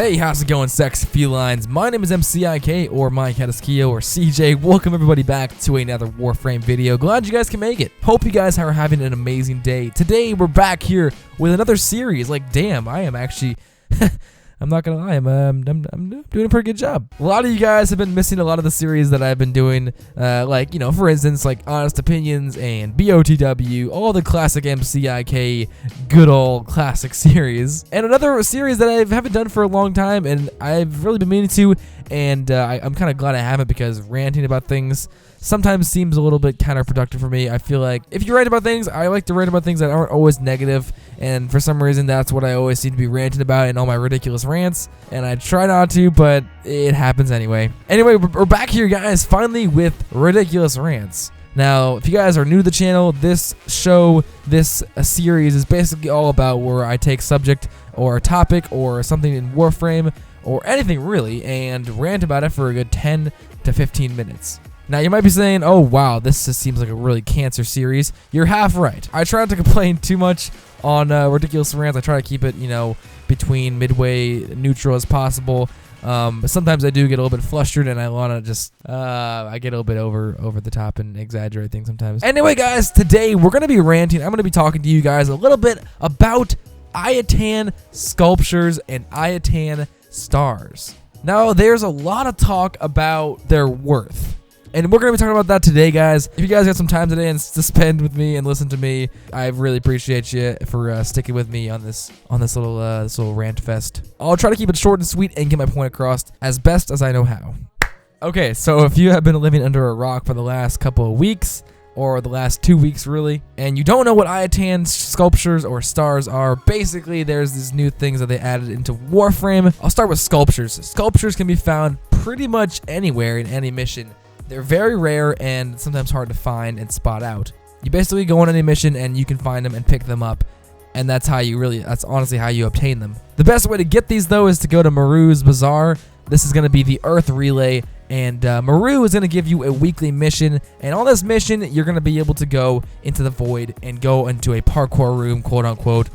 Hey, how's it going, sexy felines? My name is M.C.I.K, or Mike Hadaskio, or CJ. Welcome everybody back to another Warframe video. Glad you guys can make it. Hope you guys are having an amazing day. Today, we're back here with another series. Like, damn, I am actually... I'm not gonna lie, I'm doing a pretty good job. A lot of you guys have been missing a lot of the series that I've been doing, like, you know, for instance, like Honest Opinions and BOTW, all the classic M.C.I.K, good old classic series. And another series that I haven't done for a long time, and I've really been meaning to, and I'm kind of glad I haven't, because ranting about things sometimes seems a little bit counterproductive for me. I feel like if you rant about things, I like to rant about things that aren't always negative, and for some reason that's what I always seem to be ranting about in all my ridiculous rants, and I try not to, but it happens anyway. Anyway, we're back here, guys, finally with Ridiculous Rants. Now, if you guys are new to the channel, this show, this series is basically all about where I take subject or a topic or something in Warframe or anything really and rant about it for a good 10 to 15 minutes. Now, you might be saying, oh, wow, this just seems like a really cancer series. You're half right. I try not to complain too much on Ridiculous Rants. I try to keep it, you know, between midway neutral as possible. But sometimes I do get a little bit flustered, and I want to just, I get a little bit over the top and exaggerate things sometimes. Anyway, guys, today we're going to be ranting. I'm going to be talking to you guys a little bit about Ayatan sculptures and Ayatan stars. Now, there's a lot of talk about their worth. And we're going to be talking about that today, guys. If you guys got some time today and to spend with me and listen to me, I really appreciate you for sticking with me on this little rant fest. I'll try to keep it short and sweet and get my point across as best as I know how. Okay, so if you have been living under a rock for the last couple of weeks, or the last 2 weeks really, and you don't know what Ayatan sculptures or stars are, basically there's these new things that they added into Warframe. I'll start with sculptures. Sculptures can be found pretty much anywhere in any mission. They're very rare and sometimes hard to find and spot out. You basically go on any mission and you can find them and pick them up, and that's honestly how you obtain them. The best way to get these though is to go to Maru's Bazaar. This is going to be the Earth Relay, and Maru is going to give you a weekly mission, and on this mission you're going to be able to go into the void and go into a parkour room, quote unquote.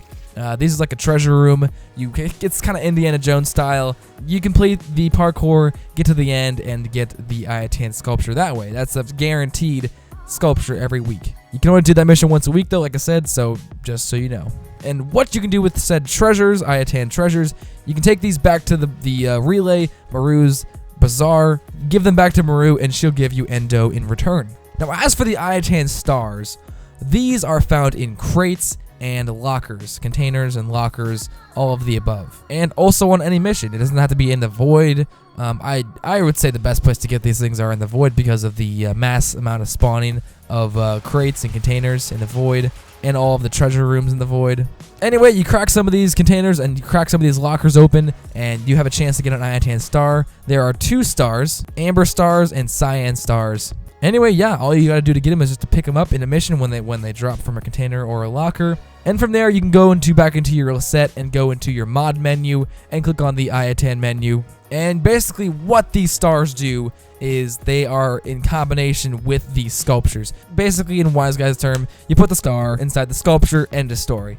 This is like a treasure room. It's kind of Indiana Jones style. You complete the parkour, get to the end, and get the Ayatan sculpture that way. That's a guaranteed sculpture every week. You can only do that mission once a week though, like I said, so just so you know. And what you can do with said treasures, Ayatan treasures, you can take these back to the relay, Maru's Bazaar, give them back to Maru, and she'll give you Endo in return. Now, as for the Ayatan stars, these are found in crates and lockers, containers and lockers, all of the above, and also on any mission. It doesn't have to be in the void. I would say the best place to get these things are in the void because of the mass amount of spawning of crates and containers in the void, and all of the treasure rooms in the void. Anyway, you crack some of these containers and you crack some of these lockers open, and you have a chance to get an Ayatan star. There are 2 stars, Amber stars and Cyan stars. Anyway, yeah, all you gotta do to get them is just to pick them up in a mission when they drop from a container or a locker. And from there, you can go back into your set and go into your mod menu and click on the Ayatan menu. And basically what these stars do is they are in combination with these sculptures. Basically, in wise guy's term, you put the star inside the sculpture, end of story.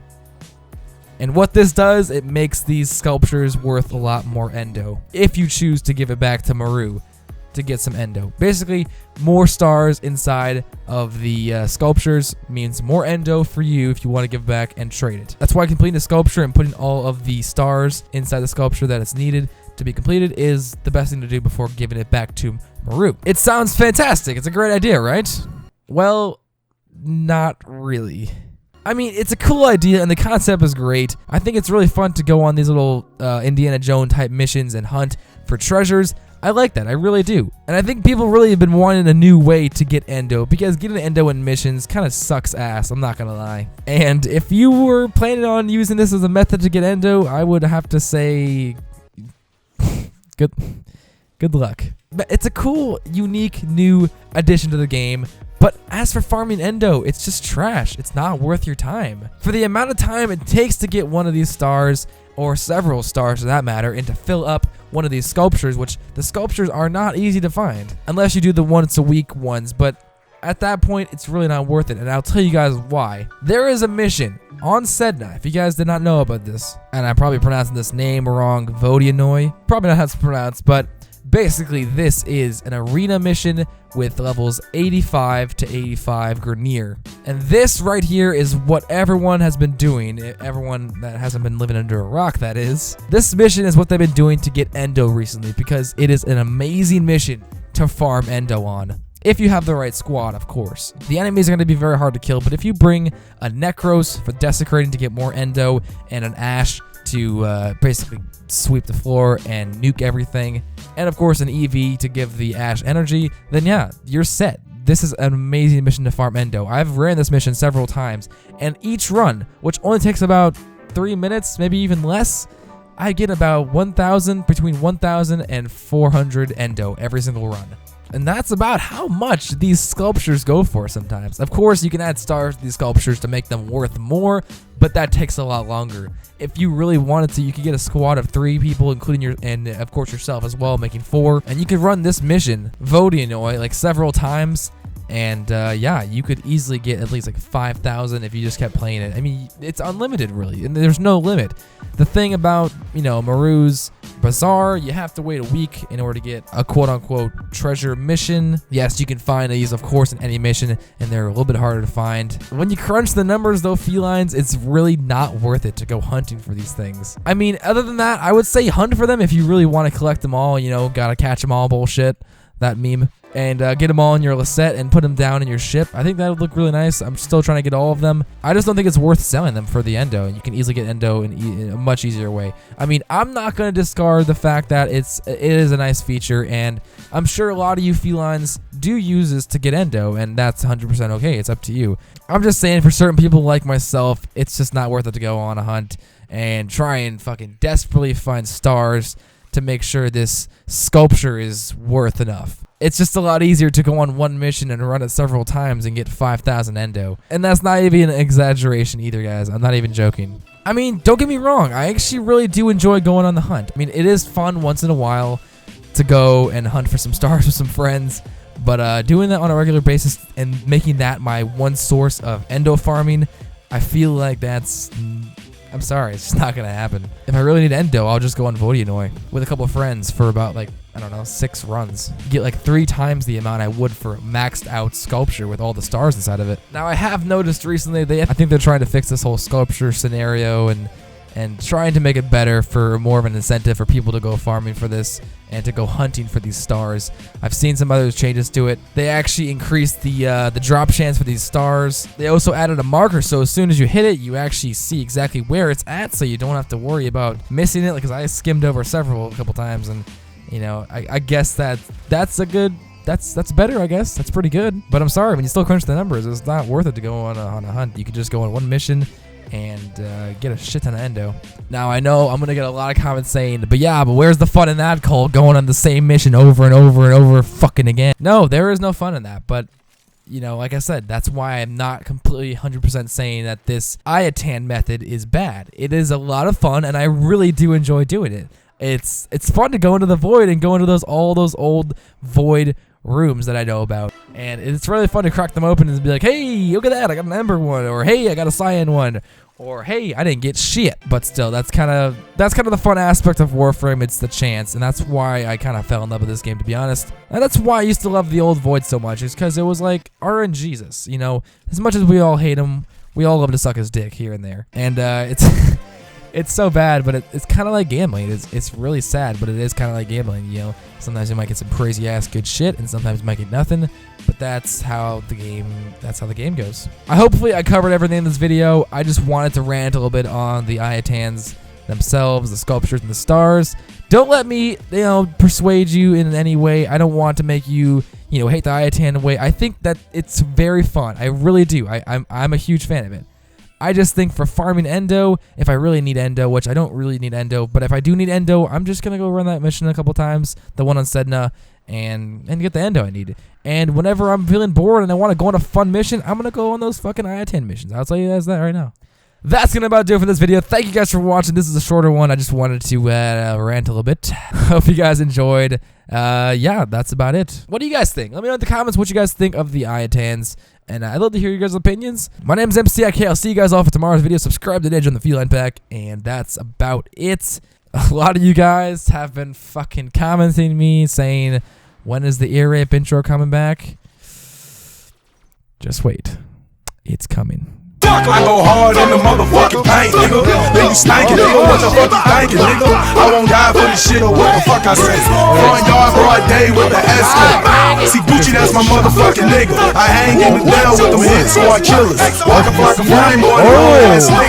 And what this does, it makes these sculptures worth a lot more Endo if you choose to give it back to Maru to get some Endo. Basically, more stars inside of the sculptures means more Endo for you if you want to give back and trade it. That's why completing a sculpture and putting all of the stars inside the sculpture that it's needed to be completed is the best thing to do before giving it back to Maru. It sounds fantastic. It's a great idea, right? Well, not really. I mean, it's a cool idea and the concept is great. I think it's really fun to go on these little Indiana Jones type missions and hunt for treasures. I like that, I really do. And I think people really have been wanting a new way to get Endo, because getting Endo in missions kind of sucks ass, I'm not gonna lie. And if you were planning on using this as a method to get Endo, I would have to say good luck. But it's a cool, unique, new addition to the game. But as for farming Endo, it's just trash. It's not worth your time. For the amount of time it takes to get one of these stars, or several stars for that matter, and to fill up one of these sculptures, which the sculptures are not easy to find, unless you do the once a week ones, but at that point, it's really not worth it, and I'll tell you guys why. There is a mission on Sedna. If you guys did not know about this, and I'm probably pronouncing this name wrong, Vodyanoi, probably not how it's pronounced, but basically this is an arena mission with levels 85 to 85 Grenier. And this right here is what everyone has been doing, everyone that hasn't been living under a rock, that is. This mission is what they've been doing to get Endo recently, because it is an amazing mission to farm Endo on. If you have the right squad, of course. The enemies are going to be very hard to kill, but if you bring a Necros for desecrating to get more Endo, and an Ash to basically sweep the floor and nuke everything, and of course an EV to give the Ash energy, then yeah, you're set. This is an amazing mission to farm Endo. I've ran this mission several times, and each run, which only takes about 3 minutes, maybe even less, I get about 1,000, between 1,000 and 400 Endo every single run. And that's about how much these sculptures go for sometimes. Of course, you can add stars to these sculptures to make them worth more, but that takes a lot longer. If you really wanted to, you could get a squad of 3 people, including your, and of course yourself as well, making 4. And you could run this mission, Vodyanoi, like several times. And yeah, you could easily get at least like 5,000 if you just kept playing it. I mean, it's unlimited really, and there's no limit. The thing about, you know, Maru's Bazaar, you have to wait a week in order to get a quote-unquote treasure mission. Yes, you can find these, of course, in any mission, and they're a little bit harder to find. When you crunch the numbers, though, felines, it's really not worth it to go hunting for these things. I mean, other than that, I would say hunt for them if you really want to collect them all, you know, gotta catch them all bullshit, that meme. And get them all in your Lisette and put them down in your ship. I think that would look really nice. I'm still trying to get all of them. I just don't think it's worth selling them for the Endo. You can easily get Endo in a much easier way. I mean, I'm not going to discard the fact that it is a nice feature, and I'm sure a lot of you felines do use this to get Endo, and that's 100% okay. It's up to you. I'm just saying, for certain people like myself, it's just not worth it to go on a hunt and try and fucking desperately find stars to make sure this sculpture is worth enough. It's just a lot easier to go on one mission and run it several times and get 5,000 Endo. And that's not even an exaggeration either, guys. I'm not even joking. I mean, don't get me wrong. I actually really do enjoy going on the hunt. I mean, it is fun once in a while to go and hunt for some stars with some friends. But doing that on a regular basis and making that my one source of Endo farming, I feel like that's... I'm sorry, it's just not going to happen. If I really need Endo, I'll just go on Vodyanoi with a couple of friends for about, like, I don't know, 6 runs. Get like 3 times the amount I would for maxed out sculpture with all the stars inside of it. Now, I have noticed recently, I think they're trying to fix this whole sculpture scenario and trying to make it better for more of an incentive for people to go farming for this and to go hunting for these stars. I've seen some other changes to it. They actually increased the drop chance for these stars. They also added a marker, so as soon as you hit it, you actually see exactly where it's at, so you don't have to worry about missing it, because I skimmed over a couple times, and you know, I guess that's better, I guess. That's pretty good. But I'm sorry, when you still crunch the numbers, it's not worth it to go on a hunt. You could just go on one mission and get a shit ton of Endo. Now, I know I'm going to get a lot of comments saying, but where's the fun in that, Cole, going on the same mission over and over and over fucking again? No, there is no fun in that, but, you know, like I said, that's why I'm not completely 100% saying that this Ayatan method is bad. It is a lot of fun, and I really do enjoy doing it. It's fun to go into the void and go into all those old void rooms that I know about, and it's really fun to crack them open and be like, hey, look at that, I got an ember one, or hey, I got a cyan one, or hey, I didn't get shit. But still, that's kind of the fun aspect of Warframe. It's the chance, and that's why I kind of fell in love with this game, to be honest. And that's why I used to love the old void so much, is because it was like RNGesus, you know. As much as we all hate him, we all love to suck his dick here and there, and it's it's so bad, but it's kind of like gambling. It's really sad, but it is kind of like gambling, you know. Sometimes you might get some crazy ass good shit, and sometimes you might get nothing. But that's how the game goes. Hopefully I covered everything in this video. I just wanted to rant a little bit on the Ayatans themselves, the sculptures and the stars. Don't let me, you know, persuade you in any way. I don't want to make you, you know, hate the Ayatan away. I think that it's very fun. I really do. I'm a huge fan of it. I just think for farming Endo, if I really need Endo, which I don't really need Endo, but if I do need Endo, I'm just going to go run that mission a couple times, the one on Sedna, and get the Endo I need. And whenever I'm feeling bored and I want to go on a fun mission, I'm going to go on those fucking Ayatan missions. I'll tell you guys that right now. That's going to about do it for this video. Thank you guys for watching. This is a shorter one. I just wanted to rant a little bit. Hope you guys enjoyed. Yeah, that's about it. What do you guys think? Let me know in the comments what you guys think of the Ayatans. And I'd love to hear your guys' opinions. My name is M.C.I.K. I'll see you guys all for tomorrow's video. Subscribe today, join the Feline Pack. And that's about it. A lot of you guys have been fucking commenting me saying, when is the ear rape intro coming back? Just wait. It's coming. I go hard in the motherfucking paint, nigga. Then you stankin', nigga. What the fuck you thinking, nigga? I won't die for this shit or what the fuck I say. Front yard broad day with the S-Cut. See Gucci, that's my motherfucking nigga. I hang in the down with them hit squad killers. Walk up like a flame boy, nigga.